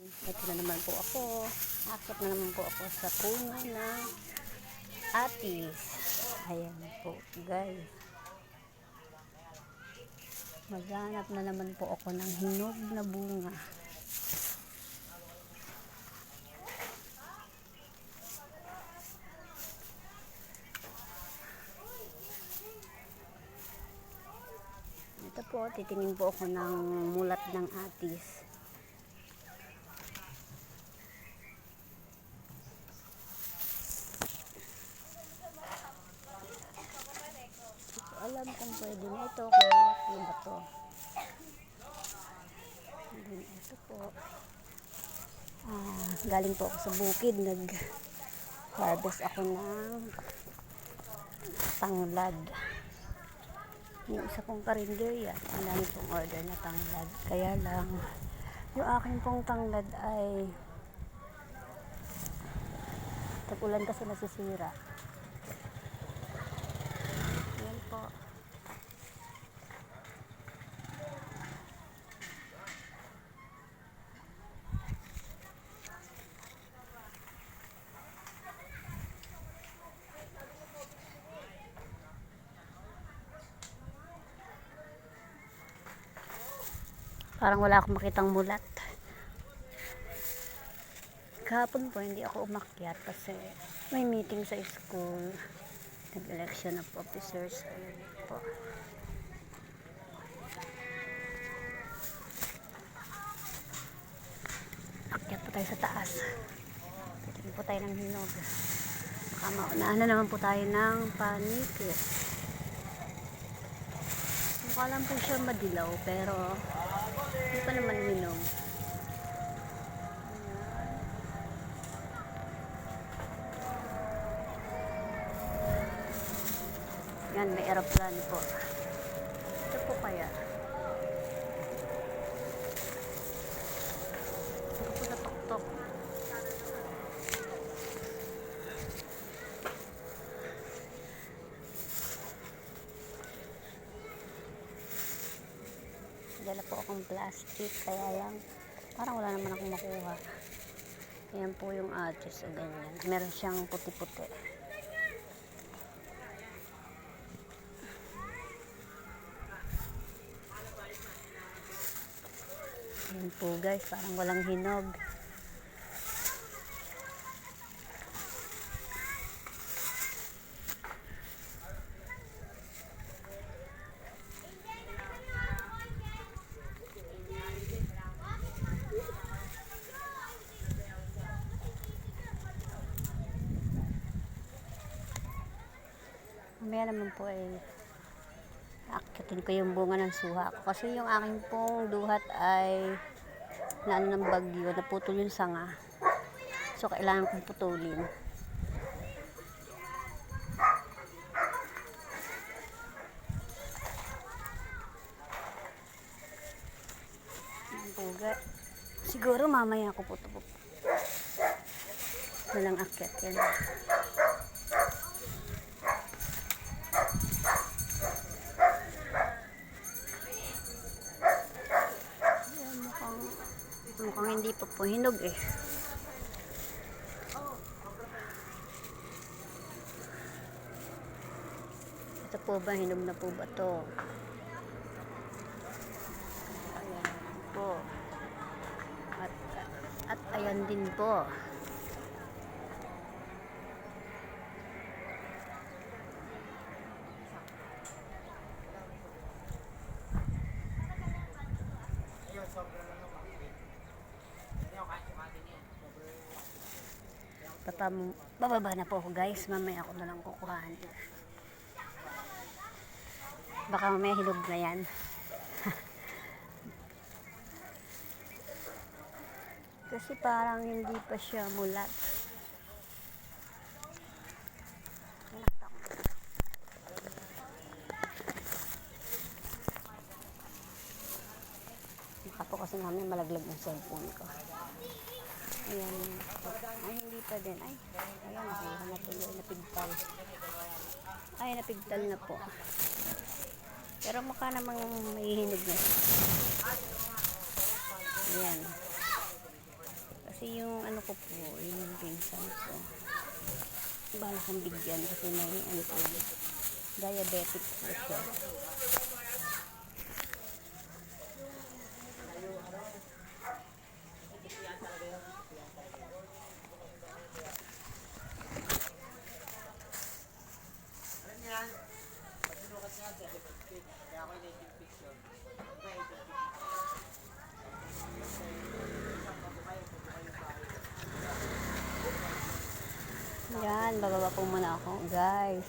Ito na naman po ako. Akit na naman po ako sa puno ng atis. Ayan po guys. Maghanap na naman po ako ng hinog na bunga. Ito po, titingin po ako ng mulat ng atis. Alam kung pwede na ito, kung ano ba ito. Ito po. Galing po ako sa bukid, nag-harvest ako ng tanglad. Yung isa kong karinderya, ang dami pong order na tanglad. Kaya lang, yung akin pong tanglad ay tag-ulan kasi nasisira. Yan po. Parang wala akong makitang mulat. Kahapon po hindi ako umakyat kasi may meeting sa school. Nag-election of officers. Ayun po. Akyat po tayo sa taas. Titigil po tayo ng hinog. Baka maunahan na naman po tayo ng panikit. Mukha lang po siya madilaw pero hindi pa naman hinog. Yan, may aeroplano po. Ito po kaya. Ito po na tok-tok. Dala po akong plastic, kaya lang parang wala naman akong makuha. Ayan po yung address o ganyan. Meron siyang puti-puti. Ayan po guys, parang walang hinog. Mamaya naman po ay akitin ko yung bunga ng suha ko. Kasi yung aking pong duhat ay naano ng bagyo, naputol yung sanga. So kailangan kong putulin. Siguro mamaya ako po ito po. Walang akyat yan. Mukhang hindi pa po hinog eh. Ito po ba, hinog na po ba to? Ayan po. At ayan din po. Bababa na po ako guys, mamaya ako na lang kukuhaan. Baka mamaya hinog na yan. Kasi parang hindi pa siya mulat. Baka po kasi namin malaglag ng cellphone ko. Ayan. Ay, hindi pa din. Ay, ayan, nakuha na tuloy. Napigtal. Ay, napigtal na po. Pero mukha namang may hinog na. Ayan. Kasi yung ano ko po, yung pinsan ko. Bala kong bigyan kasi may ano po, diabetic po siya. Yan, bababa po muna ako, guys.